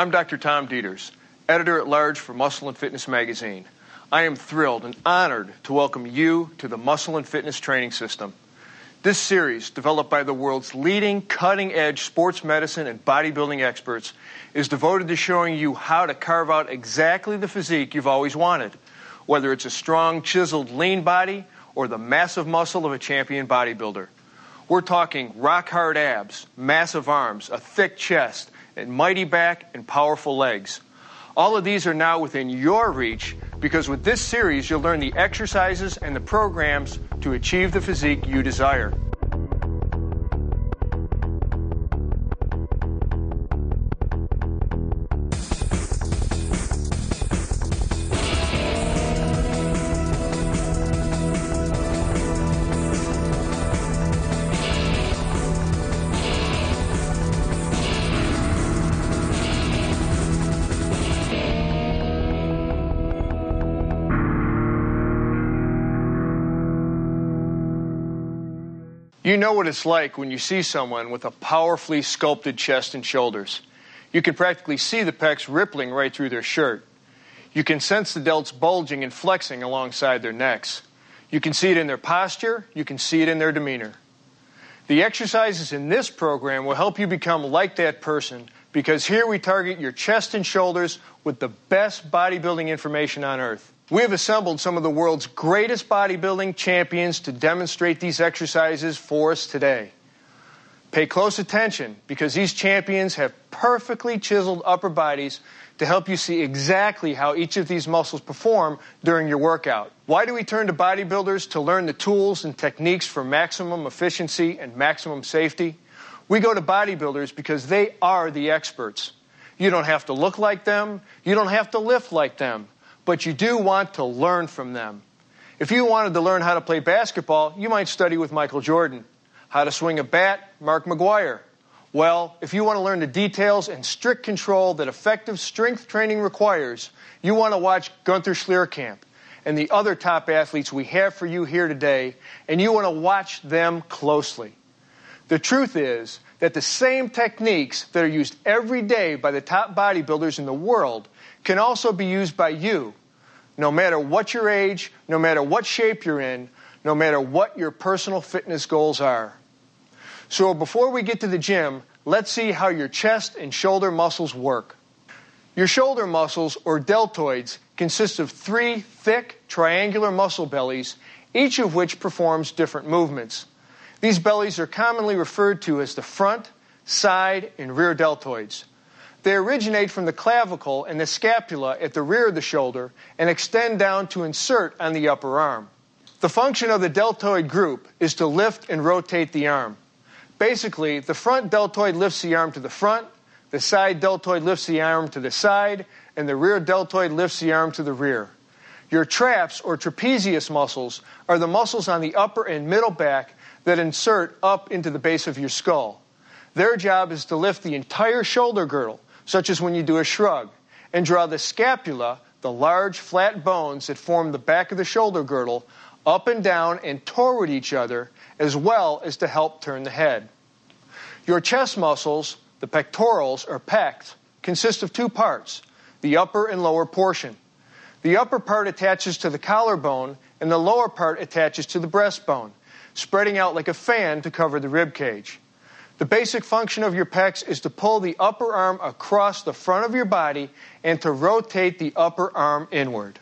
I'm Dr. Tom Dieters, editor-at-large for Muscle and Fitness magazine. I am thrilled and honored to welcome you to the Muscle and Fitness training system. This series, developed by the world's leading cutting-edge sports medicine and bodybuilding experts, is devoted to showing you how to carve out exactly the physique you've always wanted, whether it's a strong, chiseled, lean body or the massive muscle of a champion bodybuilder. We're talking rock-hard abs, massive arms, a thick chest, and mighty back and powerful legs. All of these are now within your reach because with this series you'll learn the exercises and the programs to achieve the physique you desire. You know what it's like when you see someone with a powerfully sculpted chest and shoulders. You can practically see the pecs rippling right through their shirt. You can sense the delts bulging and flexing alongside their necks. You can see it in their posture. You can see it in their demeanor. The exercises in this program will help you become like that person because here we target your chest and shoulders with the best bodybuilding information on earth. We have assembled some of the world's greatest bodybuilding champions to demonstrate these exercises for us today. Pay close attention because these champions have perfectly chiseled upper bodies to help you see exactly how each of these muscles perform during your workout. Why do we turn to bodybuilders to learn the tools and techniques for maximum efficiency and maximum safety? We go to bodybuilders because they are the experts. You don't have to look like them. You don't have to lift like them. But you do want to learn from them. If you wanted to learn how to play basketball, you might study with Michael Jordan. How to swing a bat, Mark McGuire. Well, if you want to learn the details and strict control that effective strength training requires, you want to watch Gunther Schlierkamp and the other top athletes we have for you here today, and you want to watch them closely. The truth is that the same techniques that are used every day by the top bodybuilders in the world can also be used by you, no matter what your age, no matter what shape you're in, no matter what your personal fitness goals are. So before we get to the gym, let's see how your chest and shoulder muscles work. Your shoulder muscles, or deltoids, consist of 3 thick, triangular muscle bellies, each of which performs different movements. These bellies are commonly referred to as the front, side, and rear deltoids. They originate from the clavicle and the scapula at the rear of the shoulder and extend down to insert on the upper arm. The function of the deltoid group is to lift and rotate the arm. Basically, the front deltoid lifts the arm to the front, the side deltoid lifts the arm to the side, and the rear deltoid lifts the arm to the rear. Your traps, or trapezius muscles, are the muscles on the upper and middle back that insert up into the base of your skull. Their job is to lift the entire shoulder girdle, such as when you do a shrug, and draw the scapula, the large flat bones that form the back of the shoulder girdle, up and down and toward each other, as well as to help turn the head. Your chest muscles, the pectorals, or pecs, consist of 2 parts, the upper and lower portion. The upper part attaches to the collarbone, and the lower part attaches to the breastbone, spreading out like a fan to cover the rib cage. The basic function of your pecs is to pull the upper arm across the front of your body and to rotate the upper arm inward.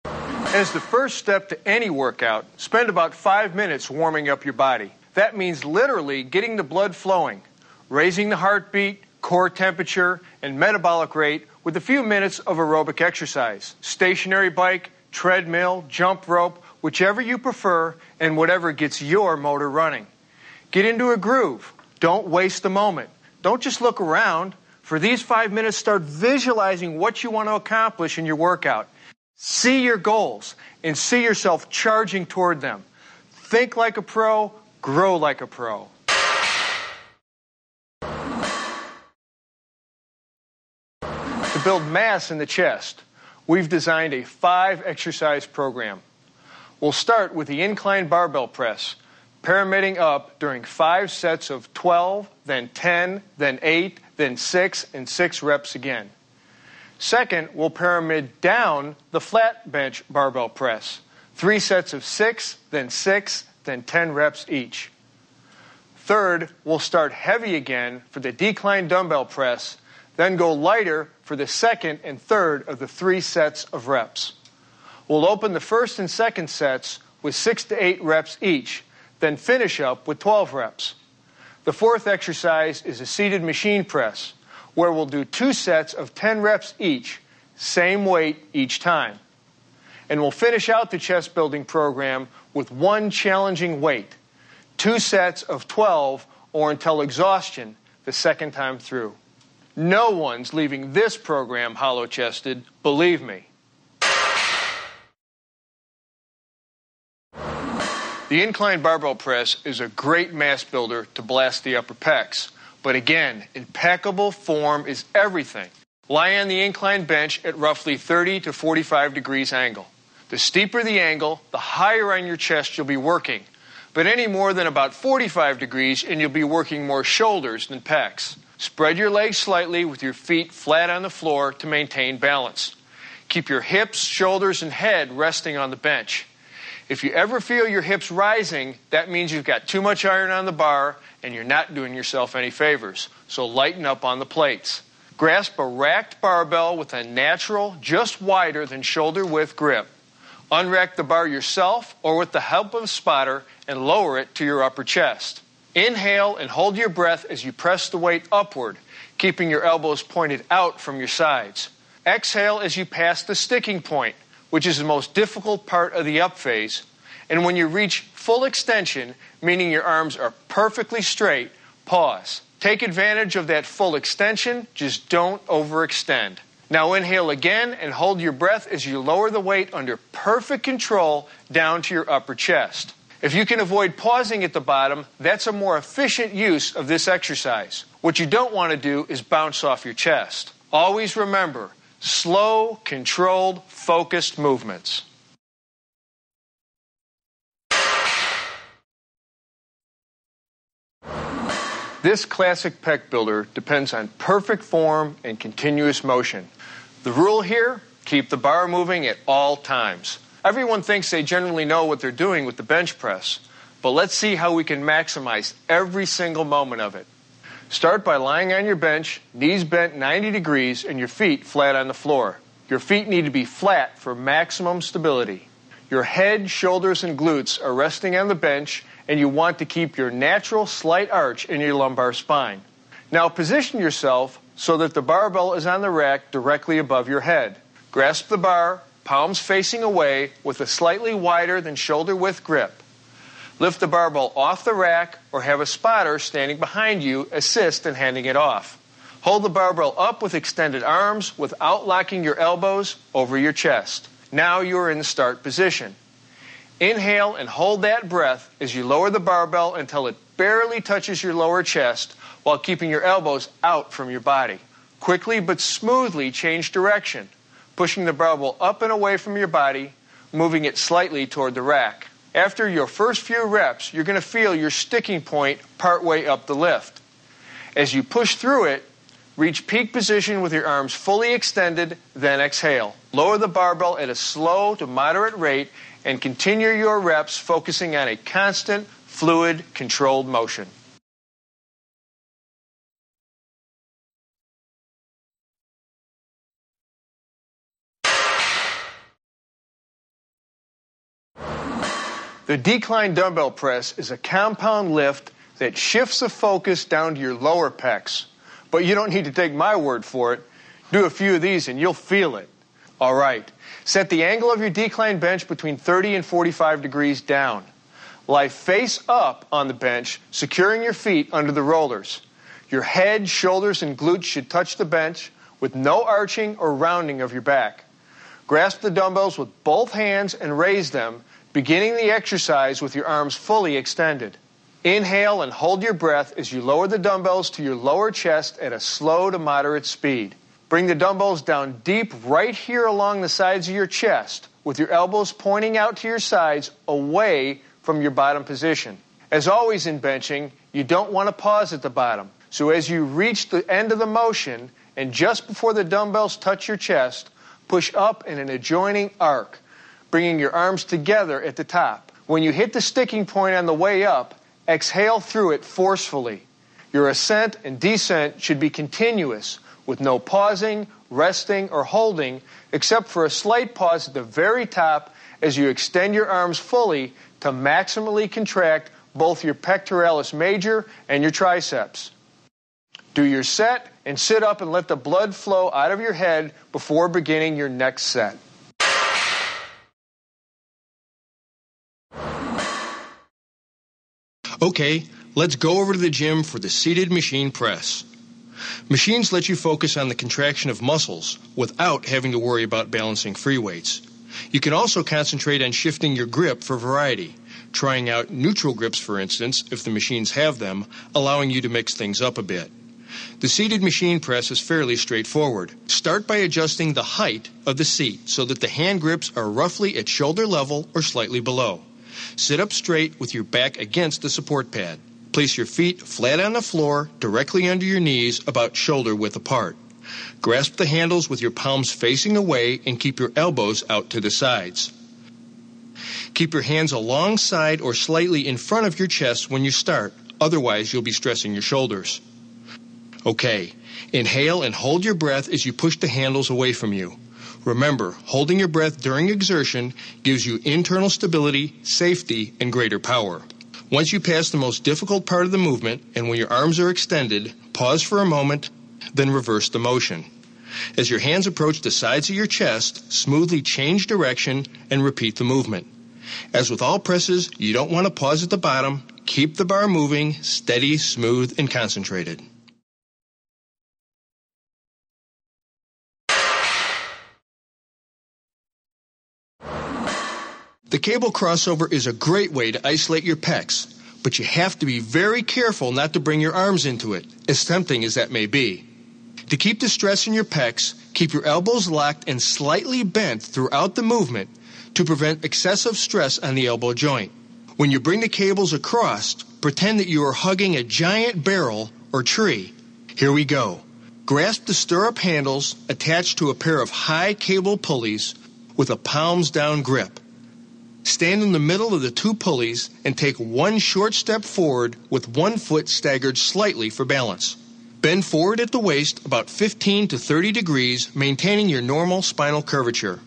As the first step to any workout, spend about 5 minutes warming up your body. That means literally getting the blood flowing, raising the heartbeat, core temperature, and metabolic rate with a few minutes of aerobic exercise. Stationary bike, treadmill, jump rope, whichever you prefer, and whatever gets your motor running. Get into a groove. Don't waste the moment. Don't just look around. For these 5 minutes, start visualizing what you want to accomplish in your workout. See your goals and see yourself charging toward them. Think like a pro, grow like a pro. To build mass in the chest, we've designed a 5-exercise program. We'll start with the incline barbell press, pyramiding up during 5 sets of 12, then 10, then 8, then 6 and 6 reps again. Second, we'll pyramid down the flat bench barbell press. 3 sets of 6, then 10 reps each. Third, we'll start heavy again for the decline dumbbell press, then go lighter for the second and third of the 3 sets of reps. We'll open the first and second sets with 6 to 8 reps each, then finish up with 12 reps. The fourth exercise is a seated machine press, where we'll do 2 sets of 10 reps each, same weight each time. And we'll finish out the chest building program with 1 challenging weight, 2 sets of 12 or until exhaustion the second time through. No one's leaving this program hollow-chested, believe me. The incline barbell press is a great mass builder to blast the upper pecs. But again, impeccable form is everything. Lie on the incline bench at roughly 30 to 45 degrees angle. The steeper the angle, the higher on your chest you'll be working. But any more than about 45 degrees and you'll be working more shoulders than pecs. Spread your legs slightly with your feet flat on the floor to maintain balance. Keep your hips, shoulders, and head resting on the bench. If you ever feel your hips rising, that means you've got too much iron on the bar and you're not doing yourself any favors. So lighten up on the plates. Grasp a racked barbell with a natural, just wider than shoulder width grip. Unrack the bar yourself or with the help of a spotter and lower it to your upper chest. Inhale and hold your breath as you press the weight upward, keeping your elbows pointed out from your sides. Exhale as you pass the sticking point, which is the most difficult part of the up phase. And when you reach full extension, meaning your arms are perfectly straight, pause. Take advantage of that full extension, just don't overextend. Now inhale again and hold your breath as you lower the weight under perfect control down to your upper chest. If you can avoid pausing at the bottom, that's a more efficient use of this exercise. What you don't want to do is bounce off your chest. Always remember, slow, controlled, focused movements. This classic pec builder depends on perfect form and continuous motion. The rule here, keep the bar moving at all times. Everyone thinks they generally know what they're doing with the bench press, but let's see how we can maximize every single moment of it. Start by lying on your bench, knees bent 90 degrees, and your feet flat on the floor. Your feet need to be flat for maximum stability. Your head, shoulders, and glutes are resting on the bench, and you want to keep your natural slight arch in your lumbar spine. Now position yourself so that the barbell is on the rack directly above your head. Grasp the bar, palms facing away, with a slightly wider than shoulder width grip. Lift the barbell off the rack or have a spotter standing behind you assist in handing it off. Hold the barbell up with extended arms without locking your elbows over your chest. Now you are in the start position. Inhale and hold that breath as you lower the barbell until it barely touches your lower chest while keeping your elbows out from your body. Quickly but smoothly change direction, pushing the barbell up and away from your body, moving it slightly toward the rack. After your first few reps, you're going to feel your sticking point partway up the lift. As you push through it, reach peak position with your arms fully extended, then exhale. Lower the barbell at a slow to moderate rate and continue your reps focusing on a constant, fluid, controlled motion. The decline dumbbell press is a compound lift that shifts the focus down to your lower pecs. But you don't need to take my word for it. Do a few of these and you'll feel it. All right. Set the angle of your decline bench between 30 and 45 degrees down. Lie face up on the bench, securing your feet under the rollers. Your head, shoulders, and glutes should touch the bench with no arching or rounding of your back. Grasp the dumbbells with both hands and raise them, beginning the exercise with your arms fully extended. Inhale and hold your breath as you lower the dumbbells to your lower chest at a slow to moderate speed. Bring the dumbbells down deep right here along the sides of your chest, with your elbows pointing out to your sides away from your bottom position. As always in benching, you don't want to pause at the bottom. So as you reach the end of the motion, and just before the dumbbells touch your chest, push up in an adjoining arc, bringing your arms together at the top. When you hit the sticking point on the way up, exhale through it forcefully. Your ascent and descent should be continuous, with no pausing, resting, or holding, except for a slight pause at the very top as you extend your arms fully to maximally contract both your pectoralis major and your triceps. Do your set and sit up and let the blood flow out of your head before beginning your next set. Okay, let's go over to the gym for the seated machine press. Machines let you focus on the contraction of muscles without having to worry about balancing free weights. You can also concentrate on shifting your grip for variety, trying out neutral grips, for instance, if the machines have them, allowing you to mix things up a bit. The seated machine press is fairly straightforward. Start by adjusting the height of the seat so that the hand grips are roughly at shoulder level or slightly below. Sit up straight with your back against the support pad. Place your feet flat on the floor, directly under your knees, about shoulder width apart. Grasp the handles with your palms facing away and keep your elbows out to the sides. Keep your hands alongside or slightly in front of your chest when you start, otherwise you'll be stressing your shoulders. Okay, inhale and hold your breath as you push the handles away from you. Remember, holding your breath during exertion gives you internal stability, safety, and greater power. Once you pass the most difficult part of the movement, and when your arms are extended, pause for a moment, then reverse the motion. As your hands approach the sides of your chest, smoothly change direction and repeat the movement. As with all presses, you don't want to pause at the bottom. Keep the bar moving, steady, smooth, and concentrated. The cable crossover is a great way to isolate your pecs, but you have to be very careful not to bring your arms into it, as tempting as that may be. To keep the stress in your pecs, keep your elbows locked and slightly bent throughout the movement to prevent excessive stress on the elbow joint. When you bring the cables across, pretend that you are hugging a giant barrel or tree. Here we go. Grasp the stirrup handles attached to a pair of high cable pulleys with a palms down grip. Stand in the middle of the two pulleys and take one short step forward with one foot staggered slightly for balance. Bend forward at the waist about 15 to 30 degrees, maintaining your normal spinal curvature.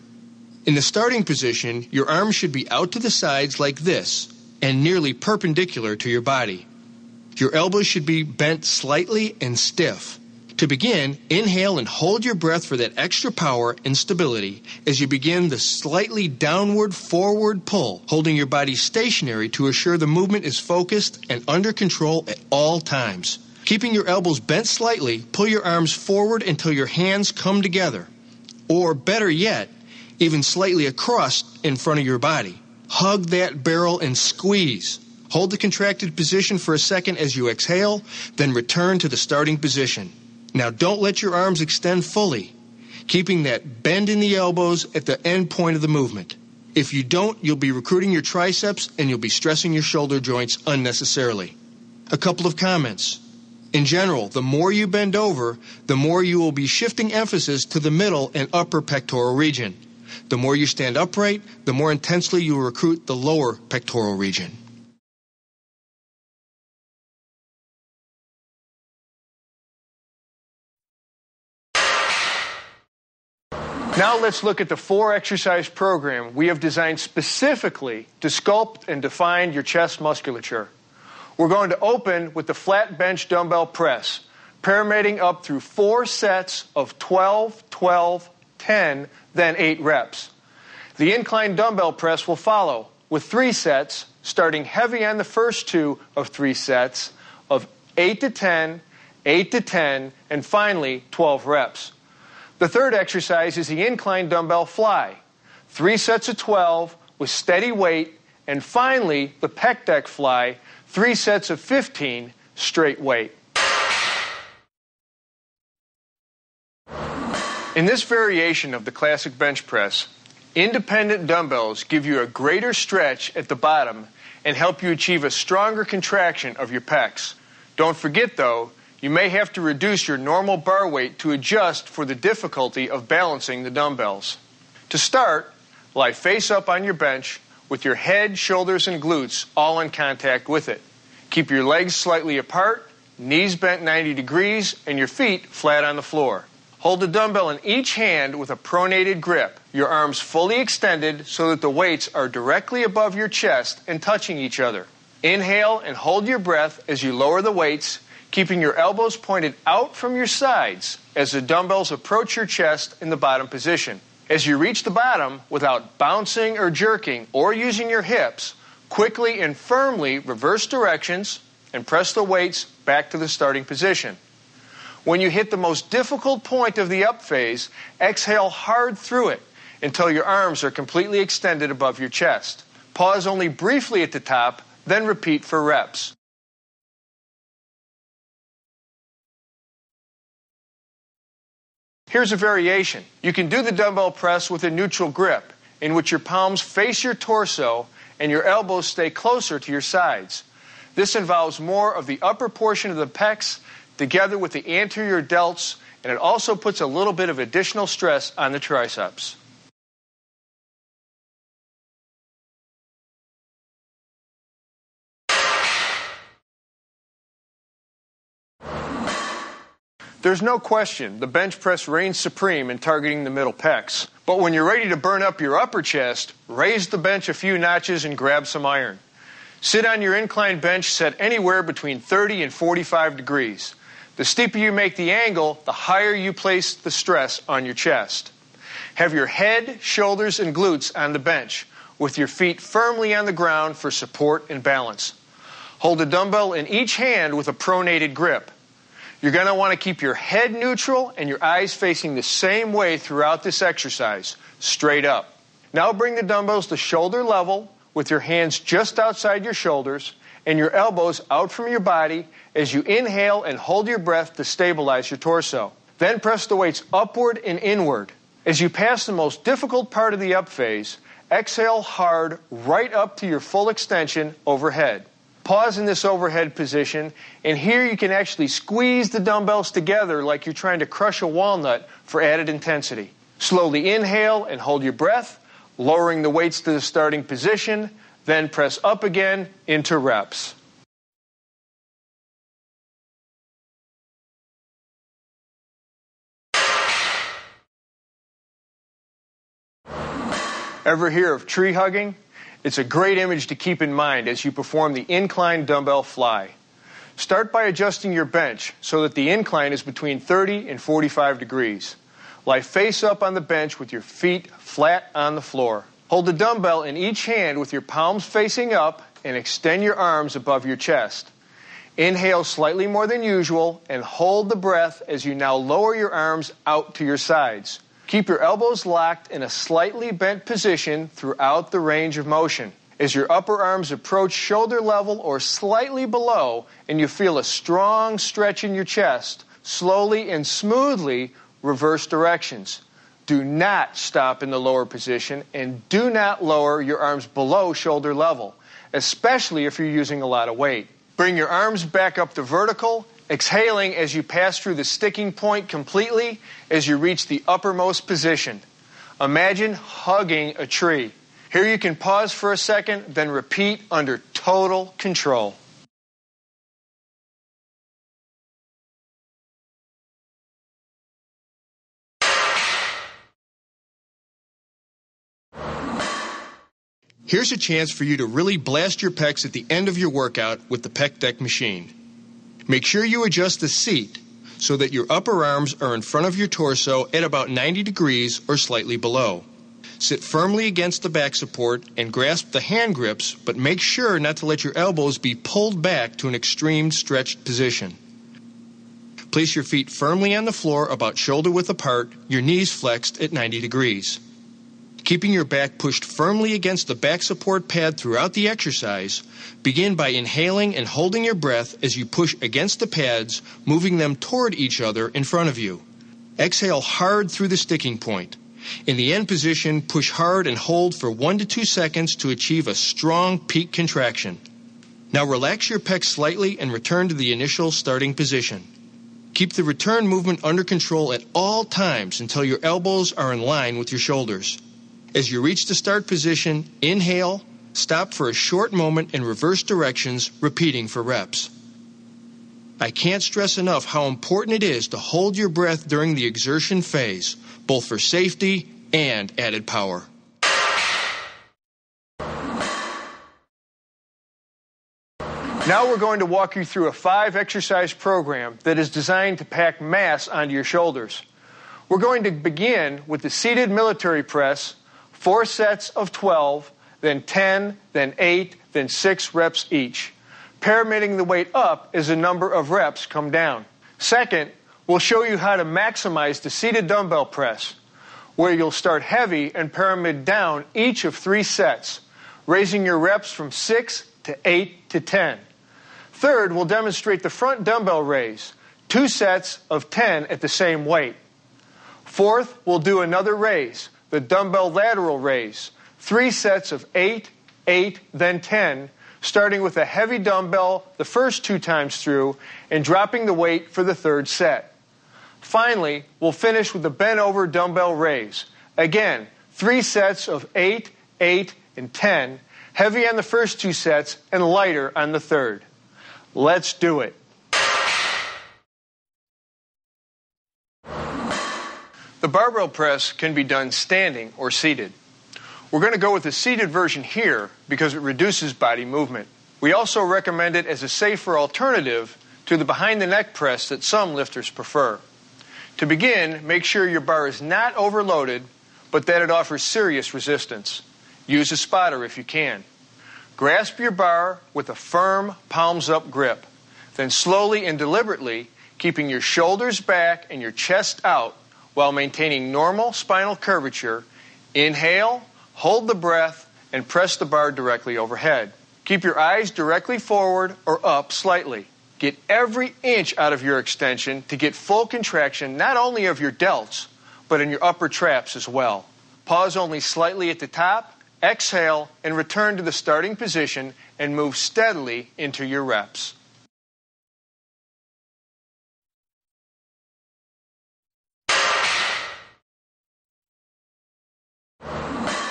In the starting position, your arms should be out to the sides like this and nearly perpendicular to your body. Your elbows should be bent slightly and stiff. To begin, inhale and hold your breath for that extra power and stability as you begin the slightly downward forward pull, holding your body stationary to assure the movement is focused and under control at all times. Keeping your elbows bent slightly, pull your arms forward until your hands come together. Or better yet, even slightly across in front of your body. Hug that barrel and squeeze. Hold the contracted position for a second as you exhale, then return to the starting position. Now don't let your arms extend fully, keeping that bend in the elbows at the end point of the movement. If you don't, you'll be recruiting your triceps and you'll be stressing your shoulder joints unnecessarily. A couple of comments. In general, the more you bend over, the more you will be shifting emphasis to the middle and upper pectoral region. The more you stand upright, the more intensely you will recruit the lower pectoral region. Now let's look at the 4-exercise program we have designed specifically to sculpt and define your chest musculature. We're going to open with the flat bench dumbbell press, pyramiding up through 4 sets of 12, 12, 10, then 8 reps. The incline dumbbell press will follow with 3 sets, starting heavy on the first 2 of 3 sets of 8 to 10, 8 to 10, and finally 12 reps. The third exercise is the incline dumbbell fly. 3 sets of 12 with steady weight, and finally the pec deck fly, 3 sets of 15 straight weight. In this variation of the classic bench press, independent dumbbells give you a greater stretch at the bottom and help you achieve a stronger contraction of your pecs. Don't forget though, You may have to reduce your normal bar weight to adjust for the difficulty of balancing the dumbbells. To start, lie face up on your bench with your head, shoulders, and glutes all in contact with it. Keep your legs slightly apart, knees bent 90 degrees, and your feet flat on the floor. Hold the dumbbell in each hand with a pronated grip, your arms fully extended so that the weights are directly above your chest and touching each other. Inhale and hold your breath as you lower the weights, keeping your elbows pointed out from your sides as the dumbbells approach your chest in the bottom position. As you reach the bottom, without bouncing or jerking or using your hips, quickly and firmly reverse directions and press the weights back to the starting position. When you hit the most difficult point of the up phase, exhale hard through it until your arms are completely extended above your chest. Pause only briefly at the top, then repeat for reps. Here's a variation. You can do the dumbbell press with a neutral grip, in which your palms face your torso and your elbows stay closer to your sides. This involves more of the upper portion of the pecs together with the anterior delts, and it also puts a little bit of additional stress on the triceps. There's no question the bench press reigns supreme in targeting the middle pecs. But when you're ready to burn up your upper chest, raise the bench a few notches and grab some iron. Sit on your inclined bench set anywhere between 30 and 45 degrees. The steeper you make the angle, the higher you place the stress on your chest. Have your head, shoulders, and glutes on the bench, with your feet firmly on the ground for support and balance. Hold a dumbbell in each hand with a pronated grip. You're going to want to keep your head neutral and your eyes facing the same way throughout this exercise, straight up. Now bring the dumbbells to shoulder level with your hands just outside your shoulders and your elbows out from your body as you inhale and hold your breath to stabilize your torso. Then press the weights upward and inward. As you pass the most difficult part of the up phase, exhale hard right up to your full extension overhead. Pause in this overhead position, and here you can actually squeeze the dumbbells together like you're trying to crush a walnut for added intensity. Slowly inhale and hold your breath, lowering the weights to the starting position, then press up again into reps. Ever hear of tree hugging? It's a great image to keep in mind as you perform the incline dumbbell fly. Start by adjusting your bench so that the incline is between 30 and 45 degrees. Lie face up on the bench with your feet flat on the floor. Hold the dumbbell in each hand with your palms facing up and extend your arms above your chest. Inhale slightly more than usual and hold the breath as you now lower your arms out to your sides. Keep your elbows locked in a slightly bent position throughout the range of motion. As your upper arms approach shoulder level or slightly below and you feel a strong stretch in your chest, slowly and smoothly reverse directions. Do not stop in the lower position and do not lower your arms below shoulder level, especially if you're using a lot of weight. Bring your arms back up to vertical, exhaling as you pass through the sticking point completely as you reach the uppermost position. Imagine hugging a tree. Here you can pause for a second, then repeat under total control. Here's a chance for you to really blast your pecs at the end of your workout with the pec deck machine. Make sure you adjust the seat so that your upper arms are in front of your torso at about 90 degrees or slightly below. Sit firmly against the back support and grasp the hand grips, but make sure not to let your elbows be pulled back to an extreme stretched position. Place your feet firmly on the floor about shoulder width apart, your knees flexed at 90 degrees. Keeping your back pushed firmly against the back support pad throughout the exercise, begin by inhaling and holding your breath as you push against the pads, moving them toward each other in front of you. Exhale hard through the sticking point. In the end position, push hard and hold for 1 to 2 seconds to achieve a strong peak contraction. Now relax your pecs slightly and return to the initial starting position. Keep the return movement under control at all times until your elbows are in line with your shoulders. As you reach the start position, inhale, stop for a short moment in reverse directions, repeating for reps. I can't stress enough how important it is to hold your breath during the exertion phase, both for safety and added power. Now we're going to walk you through a 5-exercise program that is designed to pack mass onto your shoulders. We're going to begin with the seated military press, 4 sets of 12, then 10, then 8, then 6 reps each, pyramiding the weight up as the number of reps come down. Second, we'll show you how to maximize the seated dumbbell press, where you'll start heavy and pyramid down each of 3 sets, raising your reps from 6 to 8 to 10. Third, we'll demonstrate the front dumbbell raise, 2 sets of 10 at the same weight. Fourth, we'll do another raise, the dumbbell lateral raise, 3 sets of 8, 8, then 10, starting with a heavy dumbbell the first 2 times through and dropping the weight for the 3rd set. Finally, we'll finish with the bent over dumbbell raise. Again, 3 sets of 8, 8, and 10, heavy on the first 2 sets and lighter on the 3rd. Let's do it. The barbell press can be done standing or seated. We're going to go with the seated version here because it reduces body movement. We also recommend it as a safer alternative to the behind-the-neck press that some lifters prefer. To begin, make sure your bar is not overloaded, but that it offers serious resistance. Use a spotter if you can. Grasp your bar with a firm, palms-up grip. Then slowly and deliberately, keeping your shoulders back and your chest out while maintaining normal spinal curvature, inhale, hold the breath, and press the bar directly overhead. Keep your eyes directly forward or up slightly. Get every inch out of your extension to get full contraction not only of your delts, but in your upper traps as well. Pause only slightly at the top. Exhale and return to the starting position and move steadily into your reps.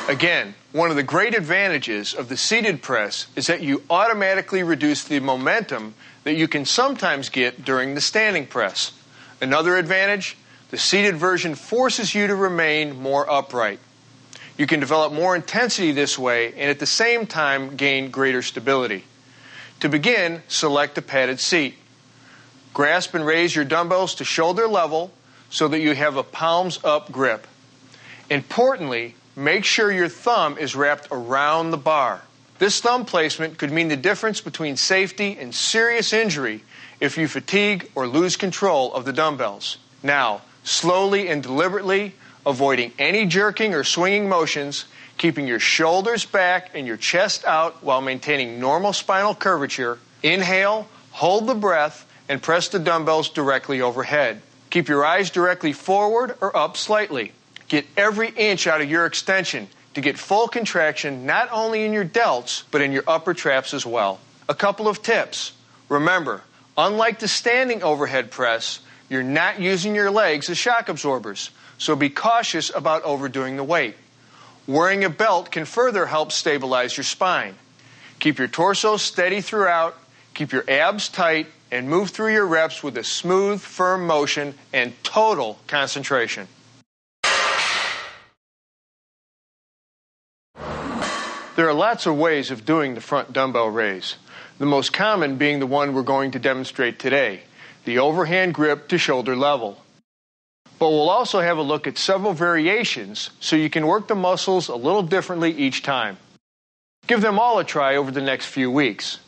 Again, one of the great advantages of the seated press is that you automatically reduce the momentum that you can sometimes get during the standing press. Another advantage, the seated version forces you to remain more upright. You can develop more intensity this way and at the same time gain greater stability. To begin, select a padded seat. Grasp and raise your dumbbells to shoulder level so that you have a palms-up grip. Importantly, make sure your thumb is wrapped around the bar. This thumb placement could mean the difference between safety and serious injury if you fatigue or lose control of the dumbbells. Now, slowly and deliberately, avoiding any jerking or swinging motions, keeping your shoulders back and your chest out while maintaining normal spinal curvature. Inhale, hold the breath, and press the dumbbells directly overhead. Keep your eyes directly forward or up slightly. Get every inch out of your extension to get full contraction not only in your delts, but in your upper traps as well. A couple of tips. Remember, unlike the standing overhead press, you're not using your legs as shock absorbers, so be cautious about overdoing the weight. Wearing a belt can further help stabilize your spine. Keep your torso steady throughout, keep your abs tight, and move through your reps with a smooth, firm motion and total concentration. There are lots of ways of doing the front dumbbell raise, the most common being the one we're going to demonstrate today, the overhand grip to shoulder level. But we'll also have a look at several variations so you can work the muscles a little differently each time. Give them all a try over the next few weeks.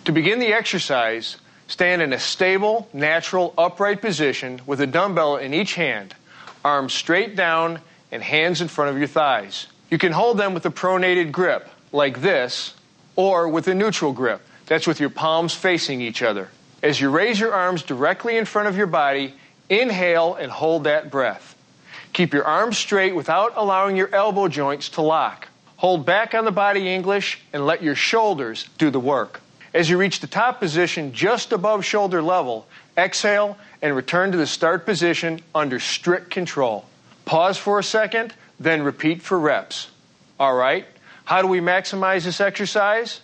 To begin the exercise, stand in a stable, natural, upright position with a dumbbell in each hand, arms straight down and hands in front of your thighs. You can hold them with a pronated grip, like this, or with a neutral grip. That's with your palms facing each other. As you raise your arms directly in front of your body, inhale and hold that breath. Keep your arms straight without allowing your elbow joints to lock. Hold back on the body English and let your shoulders do the work. As you reach the top position just above shoulder level, Exhale and return to the start position under strict control. Pause for a second, then repeat for reps. All right, how do we maximize this exercise?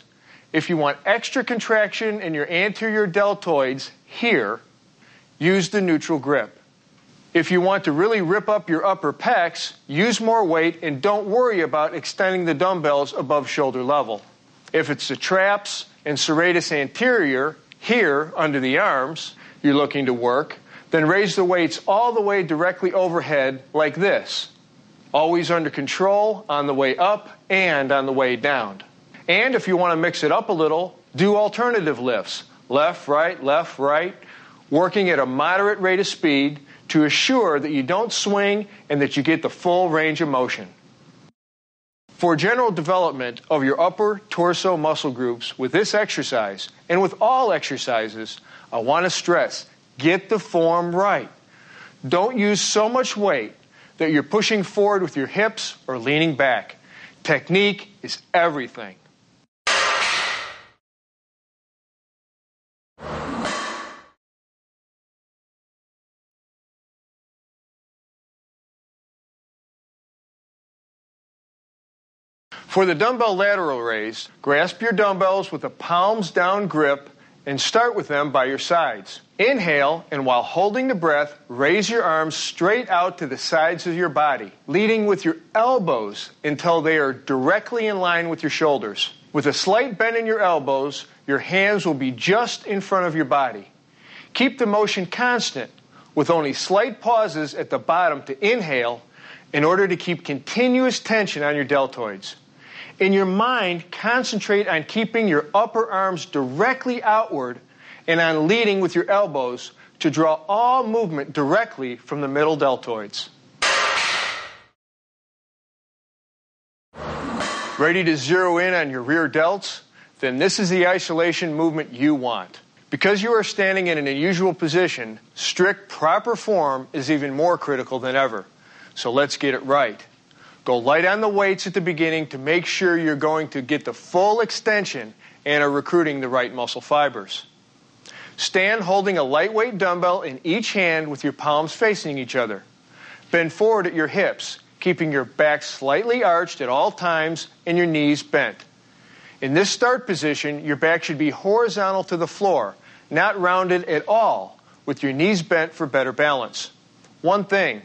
If you want extra contraction in your anterior deltoids here, use the neutral grip. If you want to really rip up your upper pecs, use more weight and don't worry about extending the dumbbells above shoulder level. If it's the traps and serratus anterior, here under the arms, you're looking to work, then raise the weights all the way directly overhead like this. Always under control on the way up and on the way down. And if you want to mix it up a little, do alternative lifts. Left, right, working at a moderate rate of speed to assure that you don't swing and that you get the full range of motion. For general development of your upper torso muscle groups with this exercise, and with all exercises, I want to stress, get the form right. Don't use so much weight that you're pushing forward with your hips or leaning back. Technique is everything. For the dumbbell lateral raise, grasp your dumbbells with a palms down grip and start with them by your sides. Inhale, and while holding the breath, raise your arms straight out to the sides of your body, leading with your elbows until they are directly in line with your shoulders. With a slight bend in your elbows, your hands will be just in front of your body. Keep the motion constant, with only slight pauses at the bottom to inhale in order to keep continuous tension on your deltoids. In your mind, concentrate on keeping your upper arms directly outward and on leading with your elbows to draw all movement directly from the middle deltoids. Ready to zero in on your rear delts? Then this is the isolation movement you want. Because you are standing in an unusual position, strict proper form is even more critical than ever. So let's get it right. Go light on the weights at the beginning to make sure you're going to get the full extension and are recruiting the right muscle fibers. Stand holding a lightweight dumbbell in each hand with your palms facing each other. Bend forward at your hips, keeping your back slightly arched at all times and your knees bent. In this start position, your back should be horizontal to the floor, not rounded at all, with your knees bent for better balance. One thing,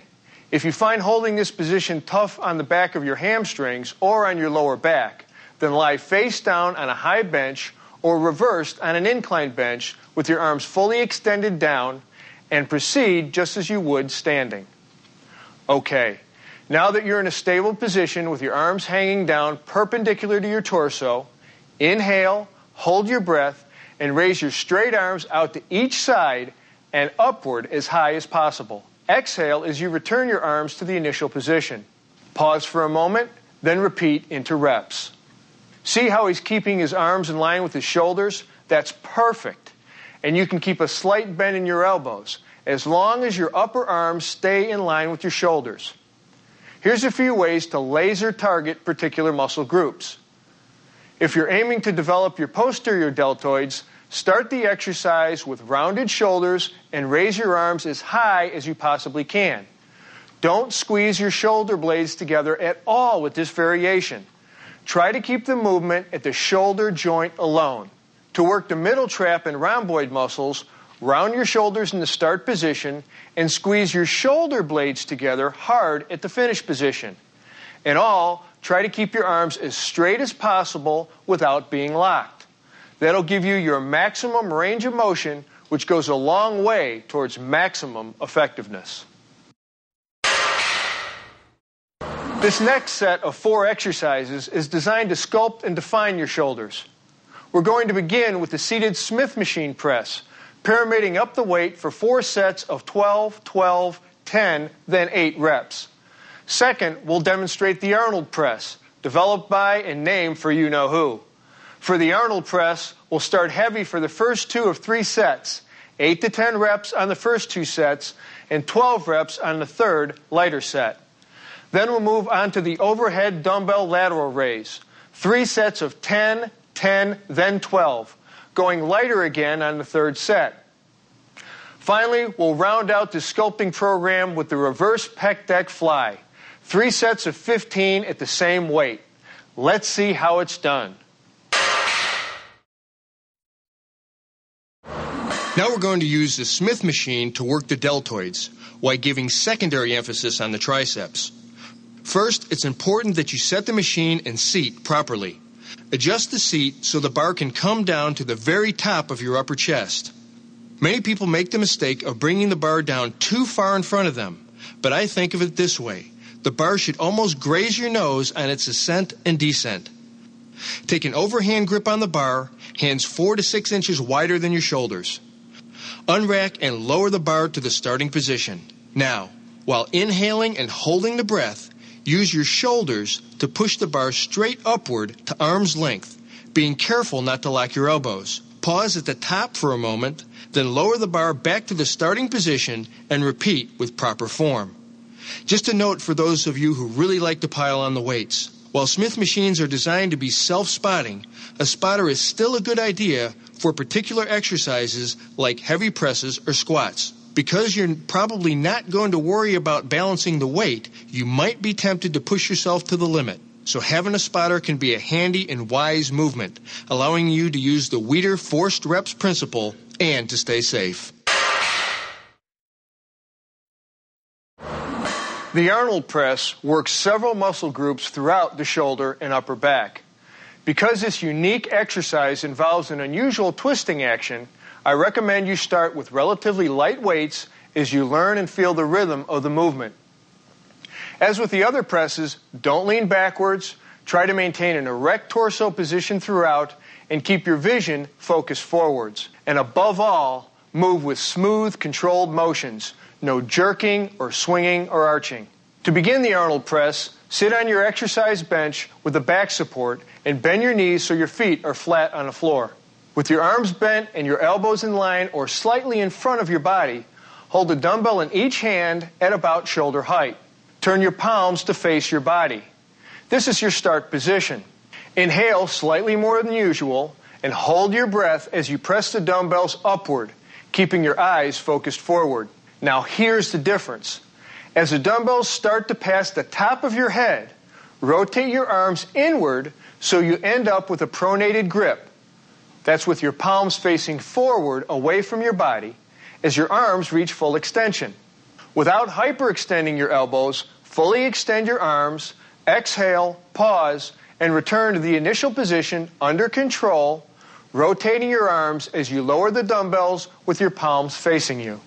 if you find holding this position tough on the back of your hamstrings or on your lower back, then lie face down on a high bench or reversed on an inclined bench with your arms fully extended down and proceed just as you would standing. Okay, now that you're in a stable position with your arms hanging down perpendicular to your torso, inhale, hold your breath, and raise your straight arms out to each side and upward as high as possible. Exhale as you return your arms to the initial position. Pause for a moment, then repeat into reps. See how he's keeping his arms in line with his shoulders? That's perfect. And you can keep a slight bend in your elbows, as long as your upper arms stay in line with your shoulders. Here's a few ways to laser target particular muscle groups. If you're aiming to develop your posterior deltoids, start the exercise with rounded shoulders and raise your arms as high as you possibly can. Don't squeeze your shoulder blades together at all with this variation. Try to keep the movement at the shoulder joint alone. To work the middle trap and rhomboid muscles, round your shoulders in the start position and squeeze your shoulder blades together hard at the finish position. In all, try to keep your arms as straight as possible without being locked. That'll give you your maximum range of motion, which goes a long way towards maximum effectiveness. This next set of 4 exercises is designed to sculpt and define your shoulders. We're going to begin with the seated Smith machine press, pyramiding up the weight for 4 sets of 12, 12, 10, then 8 reps. Second, we'll demonstrate the Arnold press, developed by and named for you-know-who. For the Arnold press, we'll start heavy for the first 2 of 3 sets, 8 to 10 reps on the first 2 sets, and 12 reps on the third, lighter set. Then we'll move on to the overhead dumbbell lateral raise, 3 sets of 10, 10, then 12, going lighter again on the third set. Finally, we'll round out the sculpting program with the reverse pec deck fly. 3 sets of 15 at the same weight. Let's see how it's done. Now we're going to use the Smith machine to work the deltoids, while giving secondary emphasis on the triceps. First, it's important that you set the machine and seat properly. Adjust the seat so the bar can come down to the very top of your upper chest. Many people make the mistake of bringing the bar down too far in front of them, but I think of it this way. The bar should almost graze your nose on its ascent and descent. Take an overhand grip on the bar, hands 4 to 6 inches wider than your shoulders. Unrack and lower the bar to the starting position. Now, while inhaling and holding the breath, use your shoulders to push the bar straight upward to arm's length, being careful not to lock your elbows. Pause at the top for a moment, then lower the bar back to the starting position and repeat with proper form. Just a note for those of you who really like to pile on the weights. While Smith machines are designed to be self-spotting, a spotter is still a good idea for particular exercises like heavy presses or squats. Because you're probably not going to worry about balancing the weight, you might be tempted to push yourself to the limit. So having a spotter can be a handy and wise movement, allowing you to use the Weider forced reps principle and to stay safe. The Arnold press works several muscle groups throughout the shoulder and upper back. Because this unique exercise involves an unusual twisting action, I recommend you start with relatively light weights as you learn and feel the rhythm of the movement. As with the other presses, don't lean backwards, try to maintain an erect torso position throughout, and keep your vision focused forwards. And above all, move with smooth, controlled motions, no jerking or swinging or arching. To begin the Arnold press, sit on your exercise bench with a back support and bend your knees so your feet are flat on the floor. With your arms bent and your elbows in line or slightly in front of your body, hold a dumbbell in each hand at about shoulder height. Turn your palms to face your body. This is your start position. Inhale slightly more than usual and hold your breath as you press the dumbbells upward, keeping your eyes focused forward. Now here's the difference. As the dumbbells start to pass the top of your head, rotate your arms inward so you end up with a pronated grip. That's with your palms facing forward away from your body as your arms reach full extension. Without hyperextending your elbows, fully extend your arms, exhale, pause, and return to the initial position under control, rotating your arms as you lower the dumbbells with your palms facing you.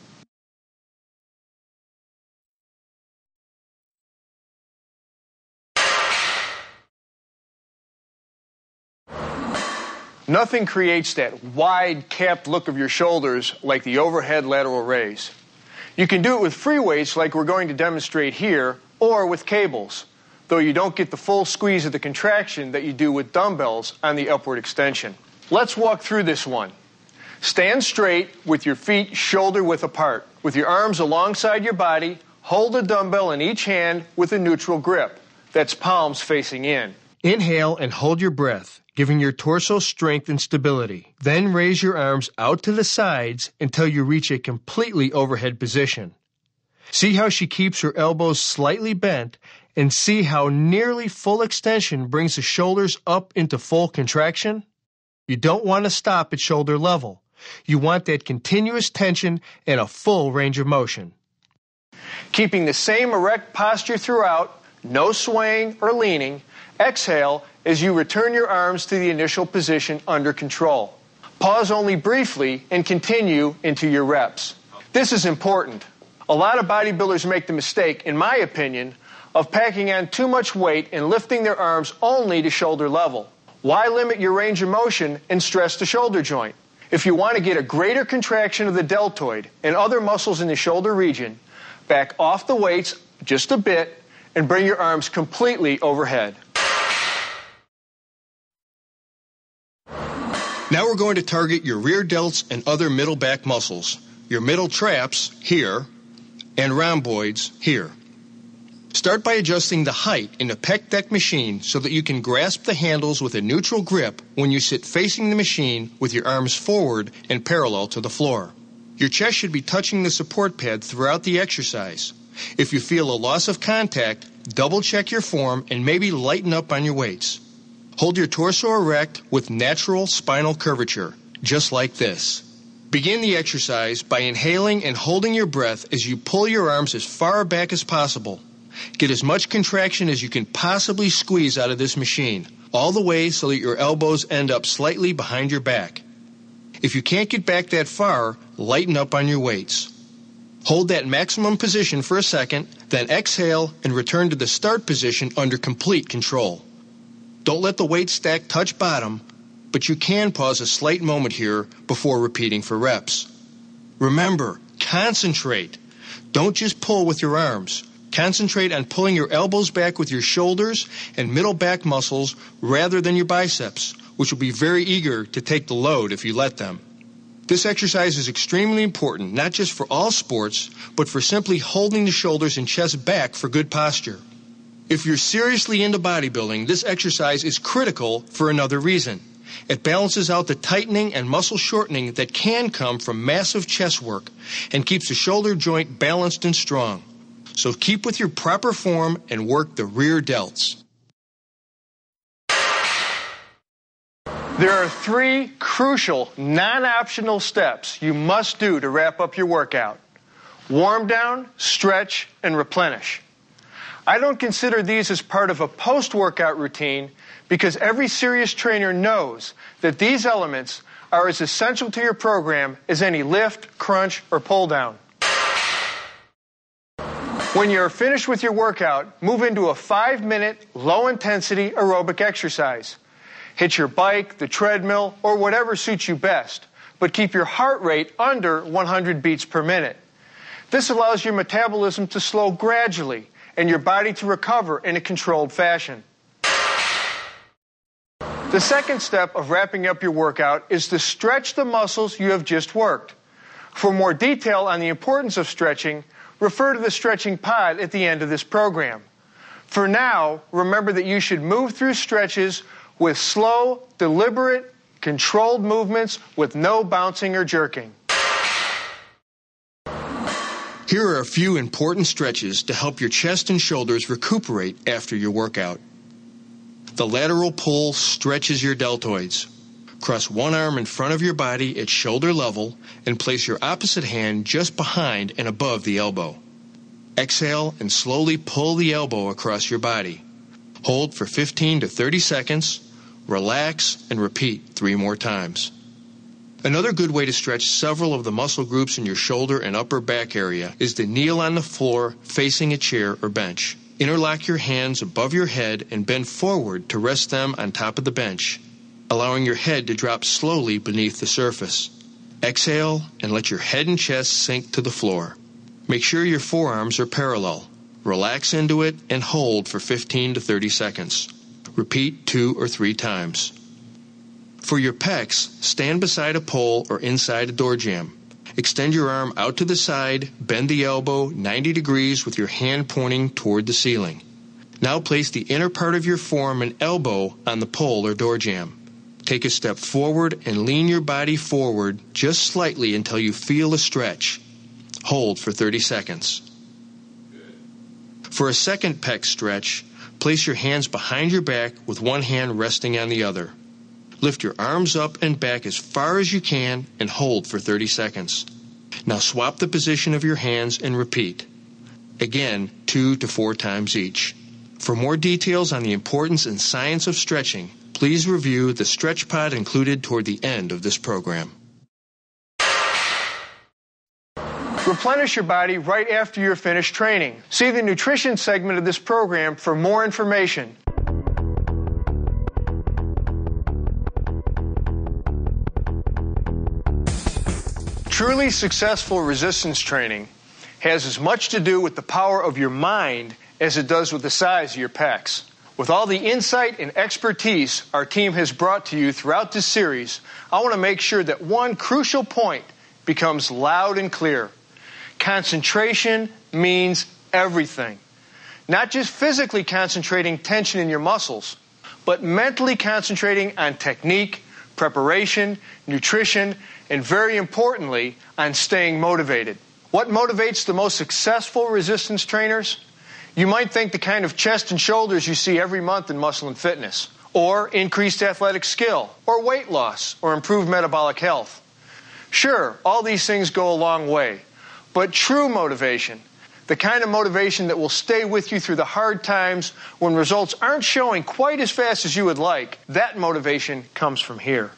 Nothing creates that wide, capped look of your shoulders like the overhead lateral raise. You can do it with free weights like we're going to demonstrate here, or with cables, though you don't get the full squeeze of the contraction that you do with dumbbells on the upward extension. Let's walk through this one. Stand straight with your feet shoulder width apart. With your arms alongside your body, hold a dumbbell in each hand with a neutral grip. That's palms facing in. Inhale and hold your breath, giving your torso strength and stability. Then raise your arms out to the sides until you reach a completely overhead position. See how she keeps her elbows slightly bent, and see how nearly full extension brings the shoulders up into full contraction? You don't want to stop at shoulder level. You want that continuous tension and a full range of motion. Keeping the same erect posture throughout, no swaying or leaning, exhale as you return your arms to the initial position under control. Pause only briefly and continue into your reps. This is important. A lot of bodybuilders make the mistake, in my opinion, of packing on too much weight and lifting their arms only to shoulder level. Why limit your range of motion and stress the shoulder joint? If you want to get a greater contraction of the deltoid and other muscles in the shoulder region, back off the weights just a bit and bring your arms completely overhead. Now we're going to target your rear delts and other middle back muscles, your middle traps here, and rhomboids here. Start by adjusting the height in the pec deck machine so that you can grasp the handles with a neutral grip when you sit facing the machine with your arms forward and parallel to the floor. Your chest should be touching the support pad throughout the exercise. If you feel a loss of contact, double check your form and maybe lighten up on your weights. Hold your torso erect with natural spinal curvature, just like this. Begin the exercise by inhaling and holding your breath as you pull your arms as far back as possible. Get as much contraction as you can possibly squeeze out of this machine, all the way so that your elbows end up slightly behind your back. If you can't get back that far, lighten up on your weights. Hold that maximum position for a second, then exhale and return to the start position under complete control. Don't let the weight stack touch bottom, but you can pause a slight moment here before repeating for reps. Remember, concentrate. Don't just pull with your arms. Concentrate on pulling your elbows back with your shoulders and middle back muscles rather than your biceps, which will be very eager to take the load if you let them. This exercise is extremely important, not just for all sports, but for simply holding the shoulders and chest back for good posture. If you're seriously into bodybuilding, this exercise is critical for another reason. It balances out the tightening and muscle shortening that can come from massive chest work and keeps the shoulder joint balanced and strong. So keep with your proper form and work the rear delts. There are 3 crucial, non-optional steps you must do to wrap up your workout. Warm down, stretch, and replenish. I don't consider these as part of a post-workout routine because every serious trainer knows that these elements are as essential to your program as any lift, crunch, or pull down. When you're finished with your workout, move into a 5-minute, low-intensity aerobic exercise. Hit your bike, the treadmill, or whatever suits you best, but keep your heart rate under 100 beats per minute. This allows your metabolism to slow gradually and your body to recover in a controlled fashion. The second step of wrapping up your workout is to stretch the muscles you have just worked. For more detail on the importance of stretching, refer to the stretching pod at the end of this program. For now, remember that you should move through stretches with slow, deliberate, controlled movements with no bouncing or jerking. Here are a few important stretches to help your chest and shoulders recuperate after your workout. The lateral pull stretches your deltoids. Cross one arm in front of your body at shoulder level and place your opposite hand just behind and above the elbow. Exhale and slowly pull the elbow across your body. Hold for 15 to 30 seconds, relax, and repeat 3 more times. Another good way to stretch several of the muscle groups in your shoulder and upper back area is to kneel on the floor facing a chair or bench. Interlock your hands above your head and bend forward to rest them on top of the bench, allowing your head to drop slowly beneath the surface. Exhale and let your head and chest sink to the floor. Make sure your forearms are parallel. Relax into it and hold for 15 to 30 seconds. Repeat 2 or 3 times. For your pecs, stand beside a pole or inside a door jamb. Extend your arm out to the side, bend the elbow 90 degrees with your hand pointing toward the ceiling. Now place the inner part of your form and elbow on the pole or door jamb. Take a step forward and lean your body forward just slightly until you feel a stretch. Hold for 30 seconds. For a second pec stretch, place your hands behind your back with one hand resting on the other. Lift your arms up and back as far as you can and hold for 30 seconds. Now swap the position of your hands and repeat. Again, 2 to 4 times each. For more details on the importance and science of stretching, please review the stretch pod included toward the end of this program. Replenish your body right after you're finished training. See the nutrition segment of this program for more information. Truly successful resistance training has as much to do with the power of your mind as it does with the size of your pecs. With all the insight and expertise our team has brought to you throughout this series, I want to make sure that one crucial point becomes loud and clear. Concentration means everything. Not just physically concentrating tension in your muscles, but mentally concentrating on technique, preparation, nutrition, and very importantly, on staying motivated. What motivates the most successful resistance trainers? You might think the kind of chest and shoulders you see every month in Muscle and Fitness, or increased athletic skill, or weight loss, or improved metabolic health. Sure, all these things go a long way, but true motivation, the kind of motivation that will stay with you through the hard times when results aren't showing quite as fast as you would like, that motivation comes from here.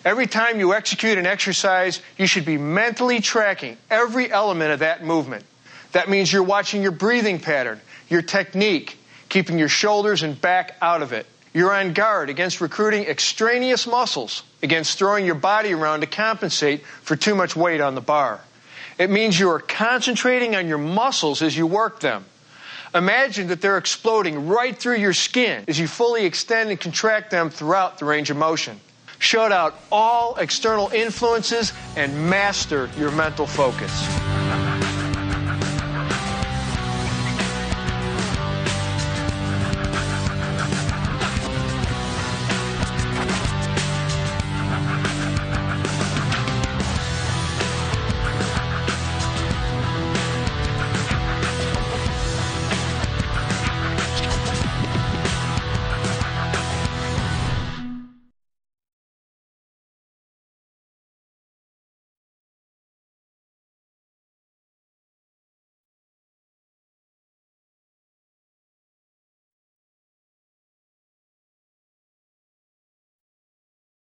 Every time you execute an exercise, you should be mentally tracking every element of that movement. That means you're watching your breathing pattern, your technique, keeping your shoulders and back out of it. You're on guard against recruiting extraneous muscles, against throwing your body around to compensate for too much weight on the bar. It means you are concentrating on your muscles as you work them. Imagine that they're exploding right through your skin as you fully extend and contract them throughout the range of motion. Shut out all external influences and master your mental focus.